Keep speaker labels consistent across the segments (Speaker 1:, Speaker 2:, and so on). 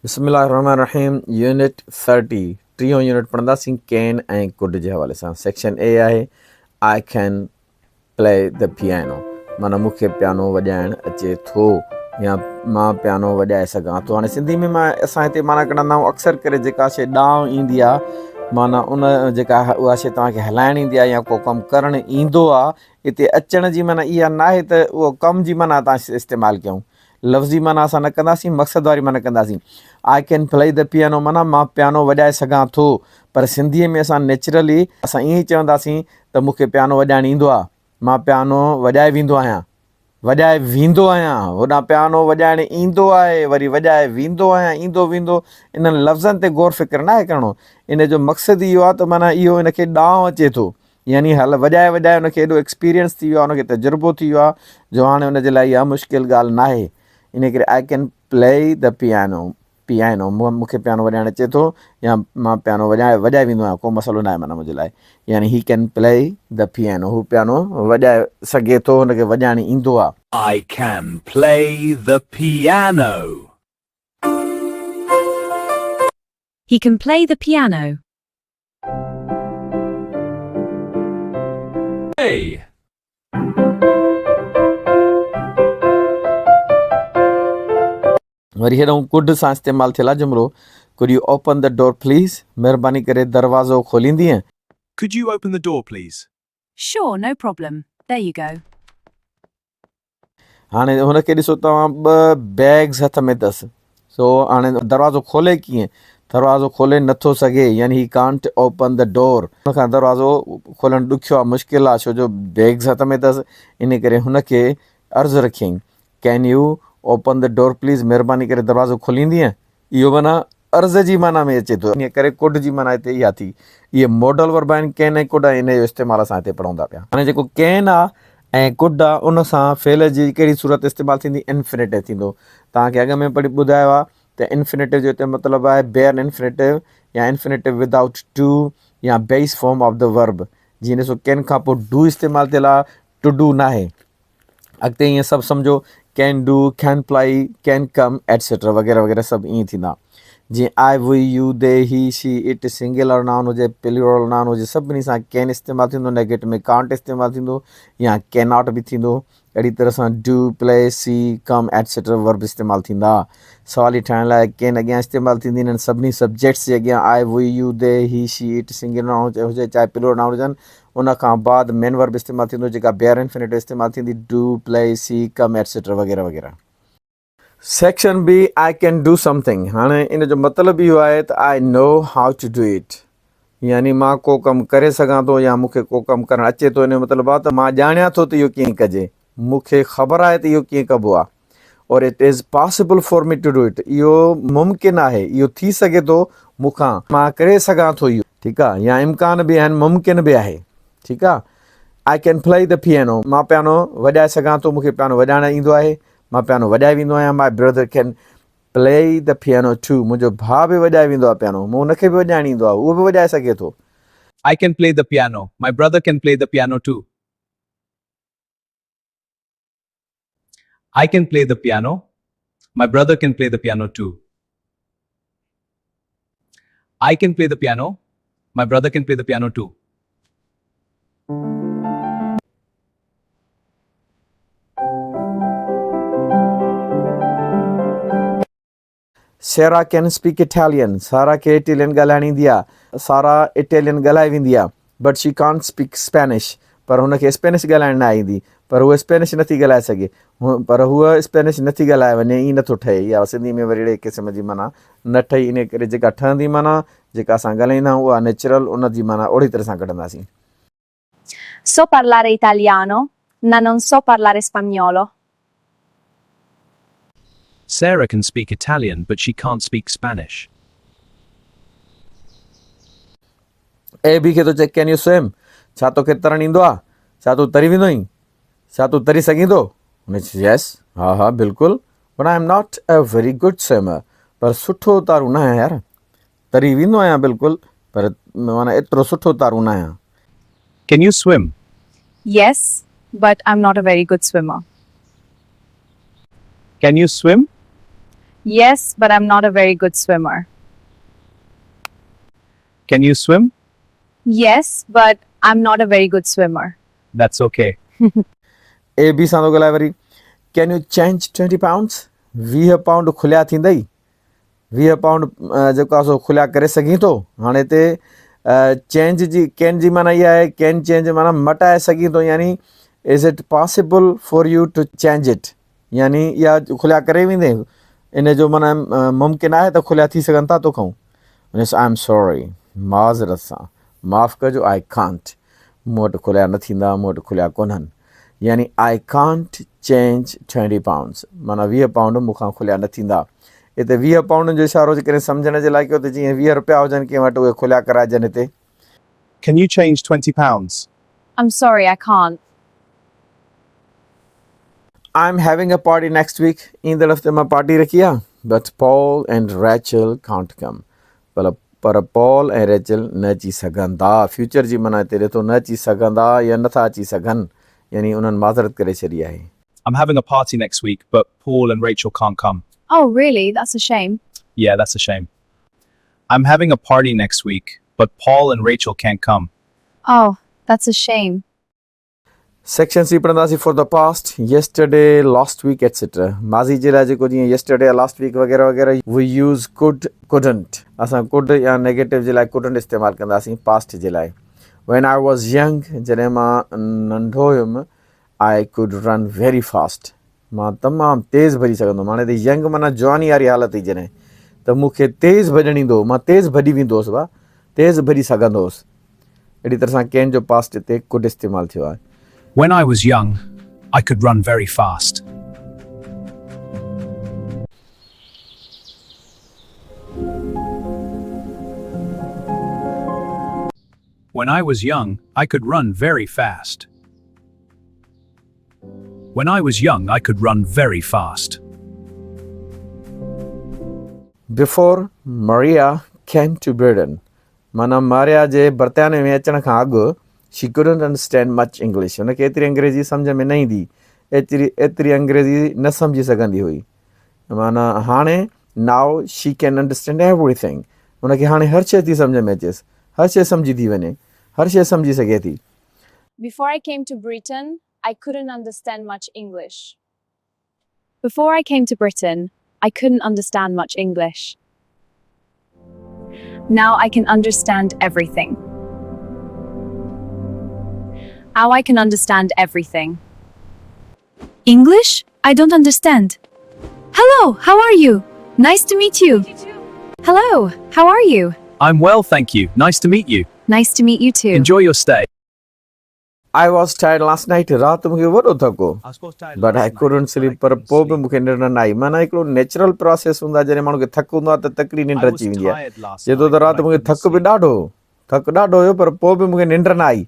Speaker 1: बिस्मिल्लाहिर्रहमानिर्रहीम unit 30 टीहों unit पढ़ंदासीं can ऐं कुड जे हवाले सां। सेक्शन ए आहे I can play the piano, माना मूंखे पियानो वॼाइणु अचे थो या मां पियानो वॼाए सघां थो। हाणे सिंधी में असां हिते माना कढंदा आहियूं अक्सर करे जेका शइ ॾांहुं ईंदी आहे माना उन जेका उहा शइ तव्हांखे हलाइणु ईंदी आहे या को कमु करणु ईंदो आहे, हिते अचण जी माना इहा न आहे त उहो कम जी माना तव्हां इस्तेमालु कयूं। लफ़्ज़ी माना असां न कंदासीं, मक़सद वारी माना कंदासीं। I can play the piano माना मां पियानो वॼाए सघां थो, पर सिंधीअ में असां नेचुरली असां ईअं ई चवंदासीं त मूंखे पियानो वॼाइणु ईंदो आहे, मां पियानो वॼाए वेंदो आहियां, वॼाए वेंदो आहियां। होॾां पियानो वॼाइणु ईंदो आहे, वरी वॼाए वेंदो आहियां, ईंदो वेंदो, इन्हनि लफ़्ज़नि ते गौर फ़िक्र न आहे करिणो। इन जो मक़सदु इहो आहे त माना इहो इनखे ॾांहुं अचे थो, यानी हल वॼाए वॼाए उनखे एॾो एक्सपीरियंस थी वियो आहे, उनखे तजुर्बो थी वियो आहे जो हाणे उनजे लाइ इहा मुश्किल ॻाल्हि न आहे। इन करे I can play the piano मूंखे पियानो वॼाइणु अचे थो या मां पियानो वॼाए वेंदो आहियां, को मसइलो न आहे माना मुंहिंजे लाइ। यानी he can play the piano, हू पियानो वॼाए सघे थो, हुनखे वॼाइणु ईंदो आहे।
Speaker 2: I can play the piano.
Speaker 3: He can play the piano.
Speaker 2: Hey!
Speaker 1: वरी हेॾो कुड सां इस्तेमालु थियल आहे जुमिलो, could you open the door please, महिरबानी करे दरवाज़ो खोलींदीअ।
Speaker 2: Could you open the door, please?
Speaker 3: Sure, no problem. There you go.
Speaker 1: हाणे हुनखे ॾिसो तव्हां, ॿ बैग्स हथ में अथसि, सो हाणे दरवाज़ो खोले कीअं, दरवाज़ो खोले नथो सघे, यानी he can't open the door. हुनखां दरवाज़ो खोलणु ॾुखियो आहे, मुश्किल आहे, छो जो बैग्स हथ में अथसि। इन करे हुनखे अर्ज़ु रखियईं, can you open the door please, महिरबानी करे दरवाज़ो खोलींदीअ। इहो माना अर्ज़ जी माना में अचे थो, ईअं करे कुड जी माना हिते इहा थी। इहे मॉडल वर्ब आहिनि कैन ऐं कुड, इन जो इस्तेमालु असां हिते पढ़ूं था पिया। हाणे जेको कैन आहे ऐं कुड आहे, उन सां फेल जी कहिड़ी सूरत इस्तेमालु थींदी, इन्फिनेटिव थींदो। तव्हांखे अॻ में ॿुधायो आहे त इन्फिनेटिव जो हिते मतिलबु आहे बेयर इन्फिनेटिव या इन्फिनेटिव विदाउट टू या base form of the verb. जीअं ॾिसो कैन खां पोइ डू इस्तेमालु थियल आहे, टू डू न आहे। अॻिते ईअं सभु सम्झो, can do, can ply, can come etcetera वग़ैरह वग़ैरह सभु ईअं थींदा। जीअं आई, वी, यू, दे, ही, शी, इट, सिंगुलर नाउन हुजे, प्लूरल नाउन हुजे, सभिनी सां कैन इस्तेमालु थींदो। नेगेटिव में कांट इस्तेमालु थींदो या कैन नॉट बि थींदो। अहिड़ी तरह सां do, play, see, come etcetera verb इस्तेमालु थींदा। सवाली ठाहिण लाइ कैन अॻियां इस्तेमालु थींदी, इन्हनि सभिनी सब्जेक्ट्स जे अॻियां आई, वी, यू, दे, ही, शी, इट, सिंगुलर नाउन हुजे चाहे प्लूरल नाउन हुजनि। उनखां बाद मेन वर्ब इस्तेमालु थींदो, जेका बेयर इन्फिनेटिव इस्तेमालु थींदी, do, play, see, come etcetera वग़ैरह वग़ैरह। Section B, I can do something. हाणे इन जो मतिलबु इहो आहे त I know how to do it, यानी मां को कमु करे सघां थो या मूंखे को कमु करणु अचे थो। इन जो मतिलबु आहे त मां ॼाणियां थो त इहो कीअं कजे, मूंखे ख़बर आहे त इहो कीअं कबो आहे। और it is possible for me two do it, इहो मुमकिन आहे, इहो थी सघे थो मूंखां, मां करे सघां थो इहो, ठीकु आहे। या इम्कान बि आहिनि, मुमकिन बि आहे, ठीकु आहे। I can play the piano, मां पियानो वॼाए सघां थो, मूंखे पियानो वॼाइणु ईंदो आहे, मां पियानो वॼाए वेंदो आहियां। My brother can play the piano too, मुंहिंजो भाउ बि वॼाए वेंदो आहे पियानो, मूं हुनखे बि वॼाइणु ईंदो आहे, उहो बि वॼाए सघे थो।
Speaker 2: I can play the piano. My brother can play the piano too. I can play the piano. My brother can play the piano too. I can play the piano. My brother can play the piano too.
Speaker 1: सारा can speak Italian, सारा खे Italian ॻाल्हाइणु ईंदी आहे, सारा Italian ॻाल्हाए वेंदी आहे, but she can't speak Spanish, पर हुनखे स्पेनिश ॻाल्हाइणु न ईंदी, पर हूअ स्पेनिश नथी ॻाल्हाए सघे, पर हूअ स्पेनिश नथी ॻाल्हाए वञे, ईअं नथो ठहे। इहा सिंधी में वरी अहिड़े क़िस्म जी माना न ठही। इन करे जेका ठहंदी माना, जेका असां ॻाल्हाईंदा आहियूं, उहा नेचुरल, उन जी माना ओड़ी तरह सां कढंदासीं।
Speaker 4: So parlare italiano, ma non so parlare spagnolo.
Speaker 2: Sarah can speak Italian, but she can't speak Spanish.
Speaker 1: A B खे थो चए, कैन यू स्विम, छा तोखे तरणु ईंदो आहे, छा तूं तरी वेंदो आहीं, छा तूं तरी सघींदो। यस, हा हा बिल्कुलु, but I am not a very good swimmer, पर सुठो तारू न आहियां यार, तरी वेंदो आहियां बिल्कुलु, पर माना एतिरो सुठो तारू न आहियां।
Speaker 2: Can you swim?
Speaker 4: Yes, but I'm not a very good swimmer.
Speaker 2: Can you swim?
Speaker 4: Yes, but I'm not a very good swimmer.
Speaker 2: Can you swim?
Speaker 4: Yes, but I'm not a very good swimmer.
Speaker 2: That's okay.
Speaker 1: A B सां थो ॻाल्हाए वरी can you change 20 pounds 20 pound खुलिया थींदई 20 pound जेको आहे सो खुलिया करे सघीं थो हाणे हिते चेंज जी कैन जी माना इहा आहे कैन चेंज माना मटाए सघीं थो यानी is it possible for you to change it यानी इहा खुलिया करे वेंदे इन जो माना मुमकिन आहे त खुलिया थी सघनि था तोखां आई एम सॉरी माज़रत सां माफ़ु कजो आई कांट मूं वटि खुलिया न थींदा मूं वटि खुलिया कोन्हनि यानी आई कांट चेंज 20 पाउंड्स माना 20 पाउंड मूंखां खुलिया न थींदा हिते 20 पाउंड जो इशारो करे सम्झण जे लाइ कयो त जीअं 20 रुपया हुजनि कंहिं वटि उहे खुलिया कराइजनि हिते
Speaker 2: Can you change 20 pounds?
Speaker 4: I'm sorry, I can't.
Speaker 1: I am having a party next week ईंदड़ हफ़्ते मां पार्टी रखी आहे but Paul and Rachel can't come पर पॉल ऐं रैचल न अची सघंदा फ्यूचर जी माना हिते ॾिठो न अची सघंदा या नथा अची सघनि यानी उन्हनि माज़रत करे छॾी आहे
Speaker 2: I'm having a party next week, but Paul and Rachel can't come.
Speaker 4: Oh, really? That's a shame.
Speaker 2: Yeah, that's a shame. I'm having a party next week, but Paul and Rachel can't come.
Speaker 4: Oh, that's a shame.
Speaker 1: Section C पढ़ंदासीं for the past yesterday last week etcetera माज़ी जे लाइ जेको जीअं yesterday last week वग़ैरह वग़ैरह we use could couldn't असां could या नेगेटिव जे लाइ कुडंट इस्तेमालु कंदासीं पास्ट जे लाइ व्हेन आई वॉज़ यंग जॾहिं मां नंढो हुयुमि I could run very fast मां तमामु तेज़ भॼी सघंदो हुउमि हाणे त यंग माना जवानी वारी हालत हुई जॾहिं त मूंखे तेज़ भॼणु ईंदो हो मां तेज़ भॼी वेंदो हुउसि भाउ तेज़ भॼी सघंदो हुउसि अहिड़ी तरह सां कंहिं जो पास्ट हिते कुड इस्तेमालु थियो आहे
Speaker 2: When I was young, I could run very fast. When I was young, I could run very fast. When I was young, I could run very fast.
Speaker 1: Before Maria came to Britain, माना मारिया जे बर्ताने में अचण खां अॻु she couldn't understand much English. हुनखे एतिरी अंग्रेजी सम्झ में न ईंदी एतिरी अंग्रेजी न सम्झी सघंदी हुई माना हाणे now she can understand everything. हुनखे हाणे हर शइ थी सम्झ में अचेसि हर शइ सम्झी थी वञे हर शइ सम्झी सघे थी
Speaker 4: Before I came to Britain, I couldn't understand much English. Before I came to Britain, I couldn't understand much English. Now I can understand everything. Now I can understand everything. English? I don't understand. Hello, how are you? Nice to meet you. Hello, how are you?
Speaker 2: I'm well, thank you. Nice to meet you.
Speaker 4: Nice to meet you too.
Speaker 2: Enjoy your stay.
Speaker 1: I was tired last night. रात मूंखे वॾो थको but I couldn't sleep. पर पोइ बि मूंखे निंड न आई माना हिकिड़ो नेचुरल प्रोसेस हूंदो आहे जॾहिं माण्हू खे थक हूंदो आहे त तकड़ी निंड अची वेंदी आहे जेतो त राति मूंखे थक ॾाढो हुयो पर पोइ बि मूंखे निंड न आई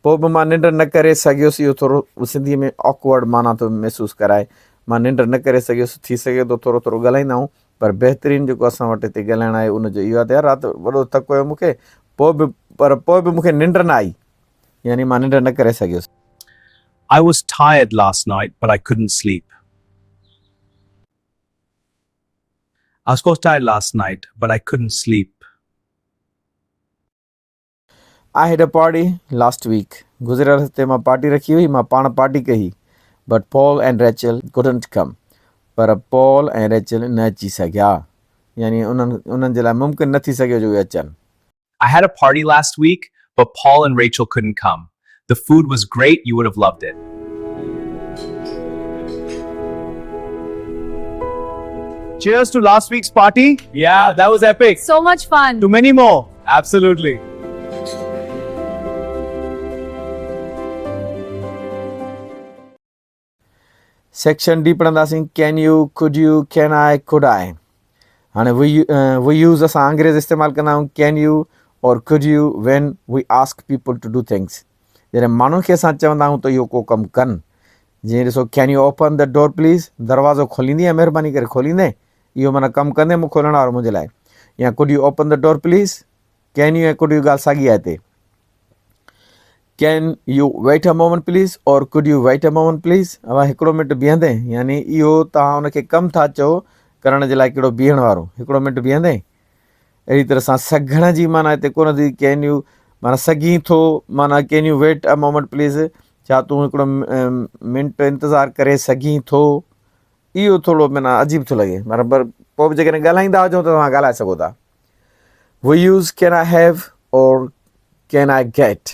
Speaker 1: पोइ बि मां निंड न करे सघियुसि इहो थोरो सिंधीअ में ऑकवर्ड माना थो महसूसु कराए मां निंड न करे सघियुसि थी सघे थो थोरो थोरो ॻाल्हाईंदा आहियूं पर बहितरीनु जेको असां वटि हिते ॻाल्हाइणु आहे उनजो इहो आहे त यार राति वॾो थक हुयो मूंखे पोइ बि मूंखे निंड न आई यानी मां निंड न करे सघियुसि
Speaker 2: I was tired last night, but I couldn't sleep. I was so tired last night, but I couldn't sleep.
Speaker 1: I had a party last week. गुज़िरियल हफ़्ते मां पार्टी रखी हुई मां पाण पार्टी कई but Paul and Rachel couldn't come. पर Paul ऐं रेचल न अची सघिया यानी उन्हनि जे लाइ मुमकिन न थी सघियो जो उहे अचनि
Speaker 2: I had a party last week, but Paul and Rachel couldn't come. The food was great, you would have loved it. Cheers to last week's party. Yeah, that was epic.
Speaker 4: So much fun.
Speaker 2: To many more. Absolutely.
Speaker 1: Section D पढ़ंदासीं can you could you can I could I हाणे we use असां अंग्रेज़ इस्तेमालु कंदा आहियूं can you or could you when we ask people to do things जॾहिं माण्हुनि खे असां चवंदा आहियूं त इहो को कमु कनि जीअं ॾिसो can you open the door please दरवाज़ो खोलींदी महिरबानी करे खोलींदे इहो माना कमु कंदे मूं खोलण वारो मुंहिंजे लाइ या could you open the door please can you ऐं कुड यू ॻाल्हि साॻी आहे हिते can you wait a moment please or could you wait a moment please हिकिड़ो मिंट बीहंदे यानी इहो तव्हां हुनखे कमु था चओ करण जे लाइ कहिड़ो बीहण वारो, हिकिड़ो मिंट बीहंदे। अहिड़ी तरह सां सघण जी माना हिते कोन थी, कैन यू माना सघीं थो, माना can you wait a moment please, छा तूं हिकिड़ो मिंट इंतज़ारु करे सघीं थो। इहो थोरो माना अजीब थो लॻे, माना पर पोइ बि जेकॾहिं ॻाल्हाईंदा हुजऊं त तव्हां ॻाल्हाए सघो था। We use can I have or can I get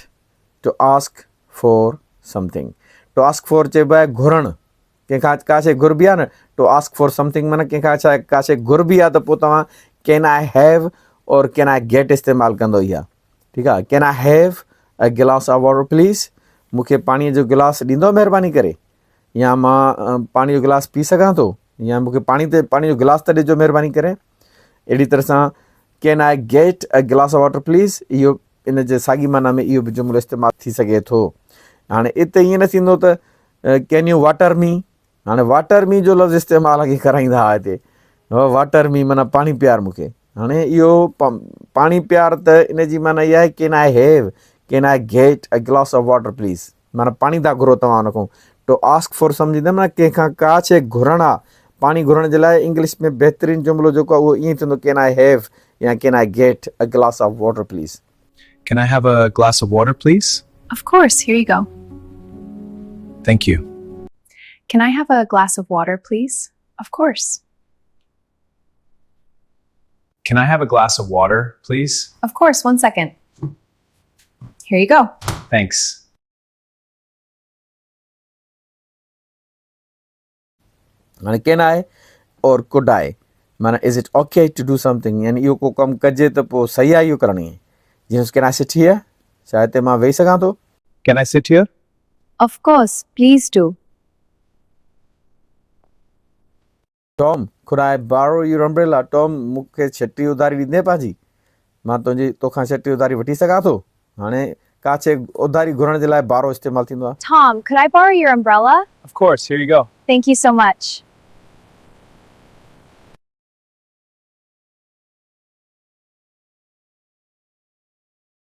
Speaker 1: to ask for something. To ask for चइबो आहे घुरणु, कंहिंखां का शइ घुरबी आहे न, टू आस्क फॉर समथिंग माना कंहिंखां छा का शइ घुरबी आहे त पोइ तव्हां can I have or can I gate इस्तेमालु कंदो इहा, ठीकु आहे। कैन आई हैव अ गिलास ऑफ वाटर प्लीज़, मूंखे पाणीअ जो गिलास ॾींदो महिरबानी करे, या मां पाणी जो गिलास पी सघां थो, या मूंखे पाणी जो गिलास त ॾिजो महिरबानी करे। अहिड़ी तरह सां कैन आई गेट अ गिलास ऑफ वाटर प्लीज़, इहो इन जे साॻी माना में इहो बि जुमिलो इस्तेमालु थी सघे थो। हाणे हिते ईअं न थींदो त कैन यू वाटर मी, हाणे वाटर मी जो लफ़्ज़ इस्तेमालु अॻे कराईंदा हुआ हिते, वाटर मी माना पाणी प्यार मूंखे। हाणे इहो पाणी प्यार त इन जी माना इहा आहे can I have can I get a गिलास ऑफ वाटर प्लीज़, माना पाणी था घुरो तव्हां हुन खां। टू आस्क फॉर सम्झंदमि न, कंहिंखां का शइ घुरणु आहे, पाणी घुरण जे लाइ इंग्लिश में बहितरीनु जुमिलो जेको आहे उहो ईअं थींदो, कैन आई हैव या कैन आई गेट अ गिलास of water please.
Speaker 2: Can I have a glass of water, please?
Speaker 4: Of course, here you go.
Speaker 2: Thank you.
Speaker 4: Can I have a glass of water, please? Of course.
Speaker 2: Can I have a glass of water, please?
Speaker 4: Of course, 1 second. Here you go.
Speaker 2: Thanks.
Speaker 1: माना can I और could I माना is it okay to do something, यानी इहो को कमु कजे त पोइ सही आहे इहो करणु। ईअं जीअं कैन आई सिट हियर, छा हिते मां वेही सघां थो।
Speaker 2: Can I sit here?
Speaker 4: Of course, please do.
Speaker 1: Tom could I बारो यूर अम्ब्रेला, टॉम मूंखे छटी उधारी ॾींदे पंहिंजी, मां तोखां छटी उधारी वठी सघां थो। हाणे का शइ उधारी घुरण जे लाइ बारो इस्तेमालु थींदो आहे।
Speaker 4: Tom, could I borrow your umbrella?
Speaker 2: Of course, here you go.
Speaker 4: Thank you so much.